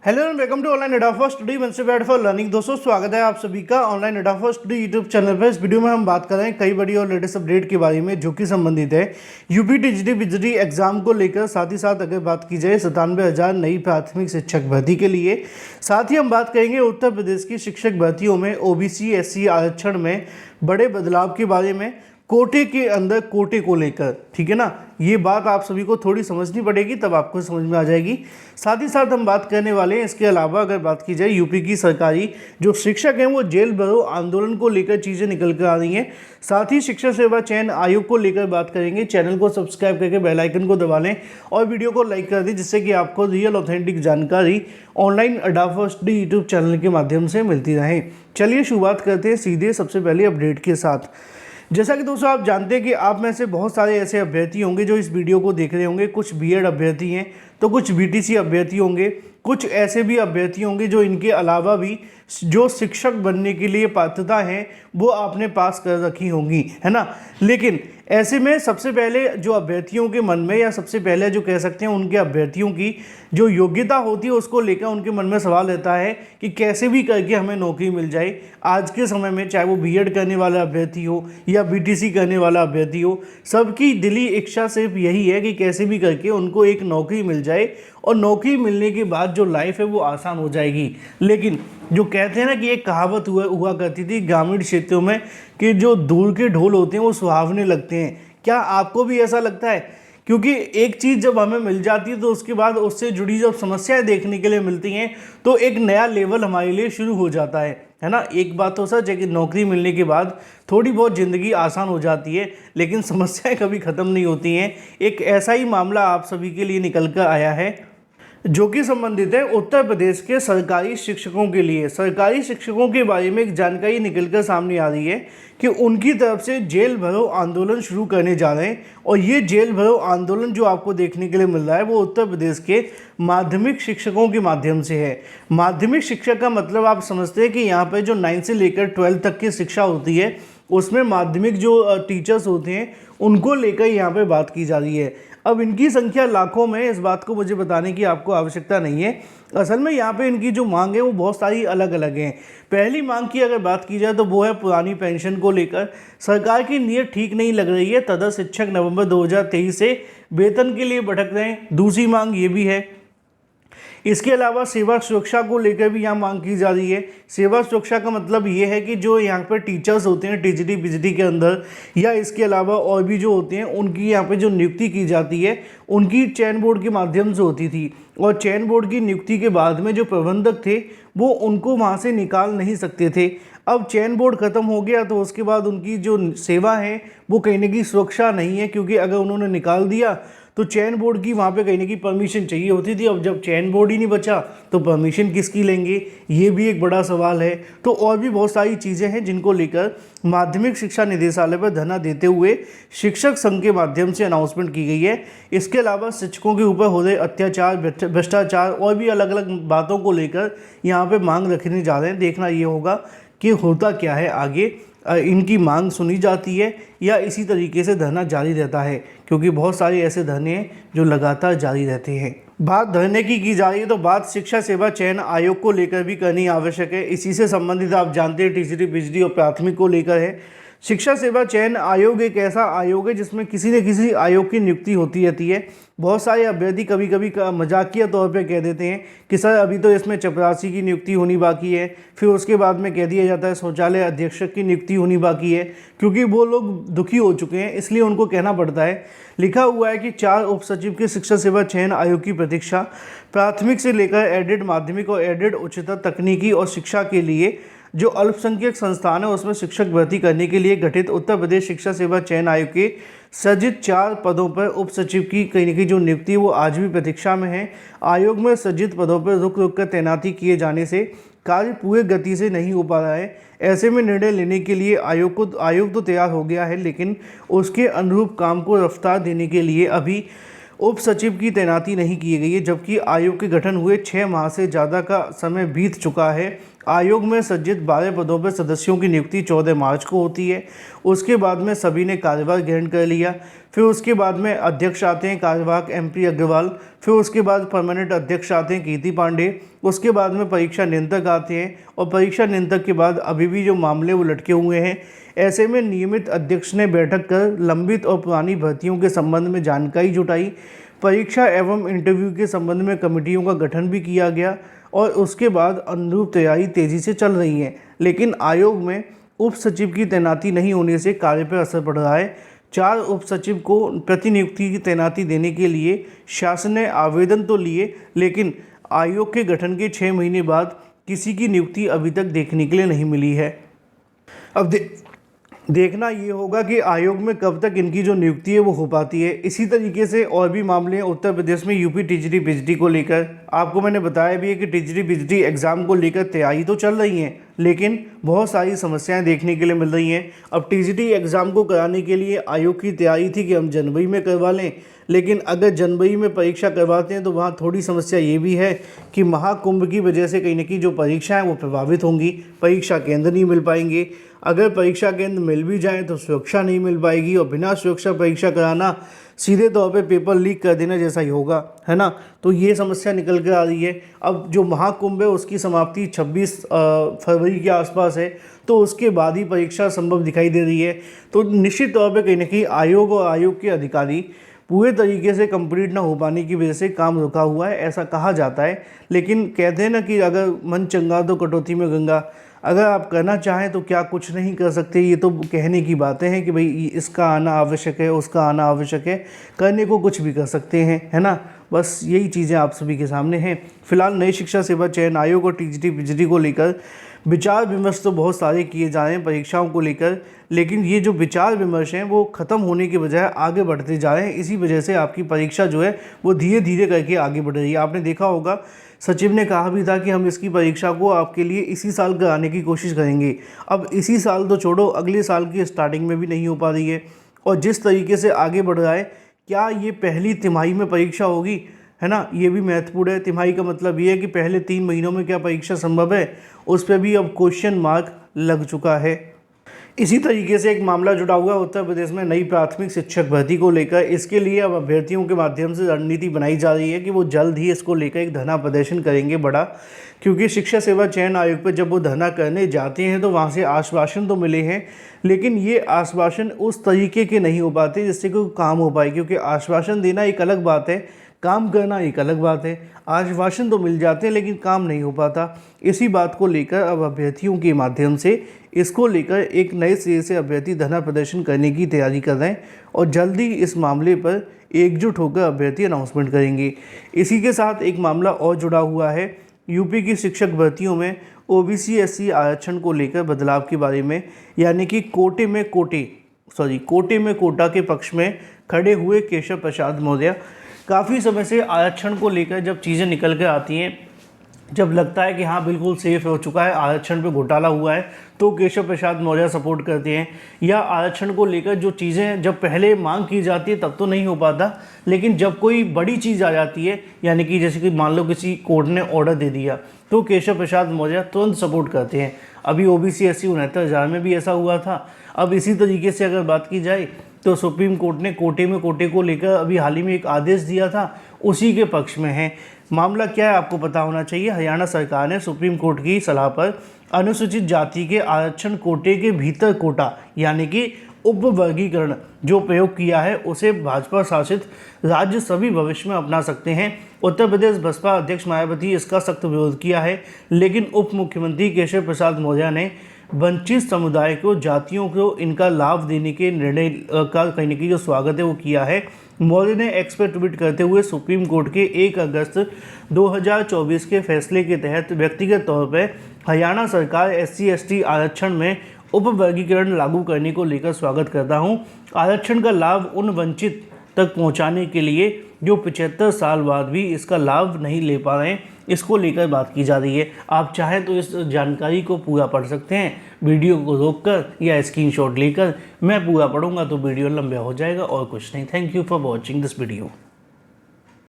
Hello and welcome to online एडाफा study one से बैड फॉर लर्निंग। दोस्तों स्वागत है आप सभी का ऑनलाइन एडाफा स्टडी यूट्यूब चैनल पर। इस वीडियो में हम बात कर रहे हैं कई बड़ी और लेटेस्ट अपडेट के बारे में जो कि संबंधित है यूपी टीजीटी बिजली एग्जाम को लेकर। साथ ही साथ अगर बात की जाए 97,000 नई प्राथमिक शिक्षक भर्ती के लिए, साथ ही हम बात करेंगे उत्तर प्रदेश की शिक्षक भर्तियों में ओबीसी एससी आरक्षण में बड़े बदलाव के बारे में, कोटे के अंदर कोटे को लेकर। ठीक है ना, ये बात आप सभी को थोड़ी समझनी पड़ेगी तब आपको समझ में आ जाएगी। साथ ही साथ हम बात करने वाले हैं इसके अलावा अगर बात की जाए यूपी की सरकारी जो शिक्षक हैं वो जेल भरो आंदोलन को लेकर चीज़ें निकल कर आ रही हैं। साथ ही शिक्षक सेवा चयन आयोग को लेकर बात करेंगे। चैनल को सब्सक्राइब करके बेल आइकन को दबा लें और वीडियो को लाइक कर दें जिससे कि आपको रियल ऑथेंटिक जानकारी ऑनलाइन एडाफा स्टडी यूट्यूब चैनल के माध्यम से मिलती रहे। चलिए शुरुआत करते हैं सीधे सबसे पहले अपडेट के साथ। जैसा कि दोस्तों आप जानते हैं कि आप में से बहुत सारे ऐसे अभ्यर्थी होंगे जो इस वीडियो को देख रहे होंगे। कुछ बीएड अभ्यर्थी हैं तो कुछ बीटीसी अभ्यर्थी होंगे, कुछ ऐसे भी अभ्यर्थी होंगे जो इनके अलावा भी जो शिक्षक बनने के लिए पात्रता है वो आपने पास कर रखी होंगी, है ना। लेकिन ऐसे में सबसे पहले जो अभ्यर्थियों के मन में, या सबसे पहले जो कह सकते हैं उनके अभ्यर्थियों की जो योग्यता होती है उसको लेकर उनके मन में सवाल रहता है कि कैसे भी करके हमें नौकरी मिल जाए। आज के समय में चाहे वो बीएड करने वाला अभ्यर्थी हो या बीटीसी करने वाला अभ्यर्थी हो, सबकी दिली इच्छा सिर्फ यही है कि कैसे भी करके उनको एक नौकरी मिल जाए और नौकरी मिलने के बाद जो लाइफ है वो आसान हो जाएगी। लेकिन जो कहते हैं ना कि एक कहावत हुआ करती थी ग्रामीण क्षेत्रों में कि जो दूर के ढोल होते हैं वो सुहावने लगते हैं। क्या आपको भी ऐसा लगता है? क्योंकि एक चीज़ जब हमें मिल जाती है तो उसके बाद उससे जुड़ी जब समस्याएं देखने के लिए मिलती हैं तो एक नया लेवल हमारे लिए शुरू हो जाता है ना। एक बात तो सच है कि नौकरी मिलने के बाद थोड़ी बहुत ज़िंदगी आसान हो जाती है लेकिन समस्याएं कभी ख़त्म नहीं होती हैं। एक ऐसा ही मामला आप सभी के लिए निकल कर आया है जो कि संबंधित है उत्तर प्रदेश के सरकारी शिक्षकों के लिए। सरकारी शिक्षकों के बारे में एक जानकारी निकलकर सामने आ रही है कि उनकी तरफ से जेल भरो आंदोलन शुरू करने जा रहे हैं। और ये जेल भरो आंदोलन जो आपको देखने के लिए मिल रहा है वो उत्तर प्रदेश के माध्यमिक शिक्षकों के माध्यम से है। माध्यमिक शिक्षक का मतलब आप समझते हैं कि यहाँ पर जो 9 से लेकर 12 तक की शिक्षा होती है उसमें माध्यमिक जो टीचर्स होते हैं उनको लेकर यहाँ पे बात की जा रही है। अब इनकी संख्या लाखों में, इस बात को मुझे बताने की आपको आवश्यकता नहीं है। असल में यहाँ पे इनकी जो मांग है वो बहुत सारी अलग अलग हैं। पहली मांग की अगर बात की जाए तो वो है पुरानी पेंशन को लेकर। सरकार की नीयत ठीक नहीं लग रही है, तथा शिक्षक नवंबर 2023 से वेतन के लिए भटक रहे हैं। दूसरी मांग ये भी है। इसके अलावा सेवा सुरक्षा को लेकर भी यहाँ मांग की जा रही है। सेवा सुरक्षा का मतलब ये है कि जो यहाँ पर टीचर्स होते हैं टीजीटी बिजली के अंदर, या इसके अलावा और भी जो होते हैं उनकी यहाँ पे जो नियुक्ति की जाती है उनकी चयन बोर्ड के माध्यम से होती थी। और चयन बोर्ड की नियुक्ति के बाद में जो प्रबंधक थे वो उनको वहाँ से निकाल नहीं सकते थे। अब चयन बोर्ड ख़त्म हो गया तो उसके बाद उनकी जो सेवा है वो कहीं ना कहीं सुरक्षा नहीं है, क्योंकि अगर उन्होंने निकाल दिया तो चयन बोर्ड की वहाँ पे कहीं ना कहीं परमिशन चाहिए होती थी। अब जब चयन बोर्ड ही नहीं बचा तो परमिशन किसकी लेंगे, ये भी एक बड़ा सवाल है। तो और भी बहुत सारी चीज़ें हैं जिनको लेकर माध्यमिक शिक्षा निदेशालय पर धरना देते हुए शिक्षक संघ के माध्यम से अनाउंसमेंट की गई है। इसके अलावा शिक्षकों के ऊपर हो रहे अत्याचार, भ्रष्टाचार और भी अलग अलग बातों को लेकर यहाँ पर मांग रखने जा रहे हैं। देखना ये होगा कि होता क्या है आगे, इनकी मांग सुनी जाती है या इसी तरीके से धरना जारी रहता है, क्योंकि बहुत सारे ऐसे धरने हैं जो लगातार जारी रहते हैं। बात धरने की जा रही है तो बात शिक्षा सेवा चयन आयोग को लेकर भी करनी आवश्यक है। इसी से संबंधित आप जानते हैं टीजीटी बिजली और प्राथमिक को लेकर है। शिक्षा सेवा चयन आयोग एक ऐसा आयोग है जिसमें किसी न किसी आयोग की नियुक्ति होती रहती है। बहुत सारे अभ्यर्थी कभी कभी मजाकिया तौर पे कह देते हैं कि सर अभी तो इसमें चपरासी की नियुक्ति होनी बाकी है, फिर उसके बाद में कह दिया जाता है शौचालय अधीक्षक की नियुक्ति होनी बाकी है, क्योंकि वो लोग दुखी हो चुके हैं इसलिए उनको कहना पड़ता है। लिखा हुआ है कि 4 उप सचिव के शिक्षा सेवा चयन आयोग की प्रतीक्षा प्राथमिक से लेकर एडेड माध्यमिक और एडेड उच्चतर तकनीकी और शिक्षा के लिए जो अल्पसंख्यक संस्थान है उसमें शिक्षक भर्ती करने के लिए गठित उत्तर प्रदेश शिक्षा सेवा चयन आयोग के सृजित 4 पदों पर उप सचिव की कहीं न कहीं जो नियुक्ति है वो आज भी प्रतीक्षा में है। आयोग में सृजित पदों पर रुक रुक कर तैनाती किए जाने से कार्य पूरे गति से नहीं हो पा रहा है। ऐसे में निर्णय लेने के लिए आयोग तो तैयार हो गया है, लेकिन उसके अनुरूप काम को रफ्तार देने के लिए अभी उप सचिव की तैनाती नहीं की गई है, जबकि आयोग के गठन हुए 6 माह से ज़्यादा का समय बीत चुका है। आयोग में सज्जित 12 पदों पर सदस्यों की नियुक्ति 14 मार्च को होती है। उसके बाद में सभी ने कार्यभार ग्रहण कर लिया। फिर उसके बाद में अध्यक्ष आते हैं कार्यवाहक MP अग्रवाल। फिर उसके बाद परमानेंट अध्यक्ष आते हैं कीर्ति पांडे। उसके बाद में परीक्षा नियंत्रक आते हैं और परीक्षा नियंत्रक के बाद अभी भी जो मामले वो लटके हुए हैं। ऐसे में नियमित अध्यक्ष ने बैठक कर लंबित और पुरानी भर्तियों के संबंध में जानकारी जुटाई। परीक्षा एवं इंटरव्यू के संबंध में कमेटियों का गठन भी किया गया और उसके बाद अनुरूप तैयारी तेजी से चल रही है। लेकिन आयोग में उप सचिव की तैनाती नहीं होने से कार्य पर असर पड़ रहा है। 4 उप सचिव को प्रतिनियुक्ति की तैनाती देने के लिए शासन ने आवेदन तो लिए, लेकिन आयोग के गठन के 6 महीने बाद किसी की नियुक्ति अभी तक देखने के लिए नहीं मिली है। अब देखना ये होगा कि आयोग में कब तक इनकी जो नियुक्ति है वो हो पाती है। इसी तरीके से और भी मामले हैं उत्तर प्रदेश में यूपी टीजीटी बिजली को लेकर। आपको मैंने बताया भी है कि टीजीटी बिजली एग्ज़ाम को लेकर तैयारी तो चल रही है, लेकिन बहुत सारी समस्याएं देखने के लिए मिल रही हैं। अब टीजीटी एग्ज़ाम को कराने के लिए आयोग की तैयारी थी कि हम जनवरी में करवा लें, लेकिन अगर जनवरी में परीक्षा करवाते हैं तो वहाँ थोड़ी समस्या ये भी है कि महाकुंभ की वजह से कहीं ना कहीं जो परीक्षाएं वो प्रभावित होंगी, परीक्षा केंद्र नहीं मिल पाएंगे। अगर परीक्षा केंद्र मिल भी जाए तो सुरक्षा नहीं मिल पाएगी और बिना सुरक्षा परीक्षा कराना सीधे तौर पे पेपर लीक कर देना जैसा ही होगा, है ना। तो ये समस्या निकल कर आ रही है। अब जो महाकुंभ है उसकी समाप्ति 26 फरवरी के आसपास है, तो उसके बाद ही परीक्षा संभव दिखाई दे रही है। तो निश्चित तौर पर कहीं ना कहीं आयोग और आयोग के अधिकारी पूरे तरीके से कंप्लीट ना हो पाने की वजह से काम रुका हुआ है, ऐसा कहा जाता है। लेकिन कहते हैं ना कि अगर मन चंगा तो कटौती में गंगा। अगर आप करना चाहें तो क्या कुछ नहीं कर सकते, ये तो कहने की बातें हैं कि भाई इसका आना आवश्यक है, उसका आना आवश्यक है, करने को कुछ भी कर सकते हैं, है ना। बस यही चीज़ें आप सभी के सामने हैं। फिलहाल नई शिक्षा सेवा चयन आयोग और टीजीटी बिजली को लेकर विचार विमर्श तो बहुत सारे किए जा रहे हैं परीक्षाओं को लेकर, लेकिन ये जो विचार विमर्श हैं वो ख़त्म होने के बजाय आगे बढ़ते जा रहे हैं। इसी वजह से आपकी परीक्षा जो है वो धीरे धीरे करके आगे बढ़ रही है। आपने देखा होगा सचिव ने कहा भी था कि हम इसकी परीक्षा को आपके लिए इसी साल कराने की कोशिश करेंगे। अब इसी साल तो छोड़ो, अगले साल की स्टार्टिंग में भी नहीं हो पा रही है। और जिस तरीके से आगे बढ़ रहा है, क्या ये पहली तिमाही में परीक्षा होगी, है ना, ये भी महत्वपूर्ण है। तिमाही का मतलब ये है कि पहले 3 महीनों में क्या परीक्षा संभव है, उस पर भी अब क्वेश्चन मार्क लग चुका है। इसी तरीके से एक मामला जुड़ा हुआ है उत्तर प्रदेश में नई प्राथमिक शिक्षक भर्ती को लेकर। इसके लिए अब अभ्यर्थियों के माध्यम से रणनीति बनाई जा रही है कि वो जल्द ही इसको लेकर एक धरना प्रदर्शन करेंगे बड़ा, क्योंकि शिक्षा सेवा चयन आयोग पर जब वो धरना करने जाते हैं तो वहाँ से आश्वासन तो मिले हैं, लेकिन ये आश्वासन उस तरीके के नहीं हो पाते जिससे कोई काम हो पाए। क्योंकि आश्वासन देना एक अलग बात है, काम करना एक अलग बात है। आश्वासन तो मिल जाते हैं लेकिन काम नहीं हो पाता। इसी बात को लेकर अब अभ्यर्थियों के माध्यम से इसको लेकर एक नए सिरे से अभ्यर्थी धरना प्रदर्शन करने की तैयारी कर रहे हैं और जल्दी इस मामले पर एकजुट होकर अभ्यर्थी अनाउंसमेंट करेंगे। इसी के साथ एक मामला और जुड़ा हुआ है यूपी की शिक्षक भर्तियों में OBC SC आरक्षण को लेकर बदलाव के बारे में, यानी कि कोटे में कोटा के पक्ष में खड़े हुए केशव प्रसाद मौर्य। काफ़ी समय से आरक्षण को लेकर जब चीज़ें निकल कर आती हैं, जब लगता है कि हाँ बिल्कुल सेफ हो चुका है, आरक्षण पे घोटाला हुआ है, तो केशव प्रसाद मौर्य सपोर्ट करते हैं। या आरक्षण को लेकर जो चीज़ें जब पहले मांग की जाती है तब तो नहीं हो पाता, लेकिन जब कोई बड़ी चीज़ आ जाती है, यानी कि जैसे कि मान लो किसी कोर्ट ने ऑर्डर दे दिया, तो केशव प्रसाद मौर्य तुरंत सपोर्ट करते हैं। अभी OBC SC 69,000 में भी ऐसा हुआ था। अब इसी तरीके से अगर बात की जाए तो सुप्रीम कोर्ट ने कोटे को लेकर अभी हाल ही में एक आदेश दिया था, उसी के पक्ष में है। मामला क्या है आपको पता होना चाहिए। हरियाणा सरकार ने सुप्रीम कोर्ट की सलाह पर अनुसूचित जाति के आरक्षण कोटे के भीतर कोटा यानी कि उपवर्गीकरण जो प्रयोग किया है उसे भाजपा शासित राज्य सभी भविष्य में अपना सकते हैं। उत्तर प्रदेश बसपा अध्यक्ष मायावती इसका सख्त विरोध किया है, लेकिन उप मुख्यमंत्री केशव प्रसाद मौर्य ने वंचित समुदाय को, जातियों को इनका लाभ देने के निर्णय का कहीं न कहीं जो स्वागत है वो किया है। मौर्य ने एक्स पर ट्वीट करते हुए सुप्रीम कोर्ट के 1 अगस्त 2024 के फैसले के तहत व्यक्तिगत तौर पर हरियाणा सरकार SC/ST आरक्षण में उपवर्गीकरण लागू करने को लेकर स्वागत करता हूं। आरक्षण का लाभ उन वंचित तक पहुंचाने के लिए जो 75 साल बाद भी इसका लाभ नहीं ले पा रहे हैं, इसको लेकर बात की जा रही है। आप चाहें तो इस जानकारी को पूरा पढ़ सकते हैं, वीडियो को रोककर या स्क्रीनशॉट लेकर। मैं पूरा पढ़ूंगा तो वीडियो लंबा हो जाएगा और कुछ नहीं। Thank you for watching this video.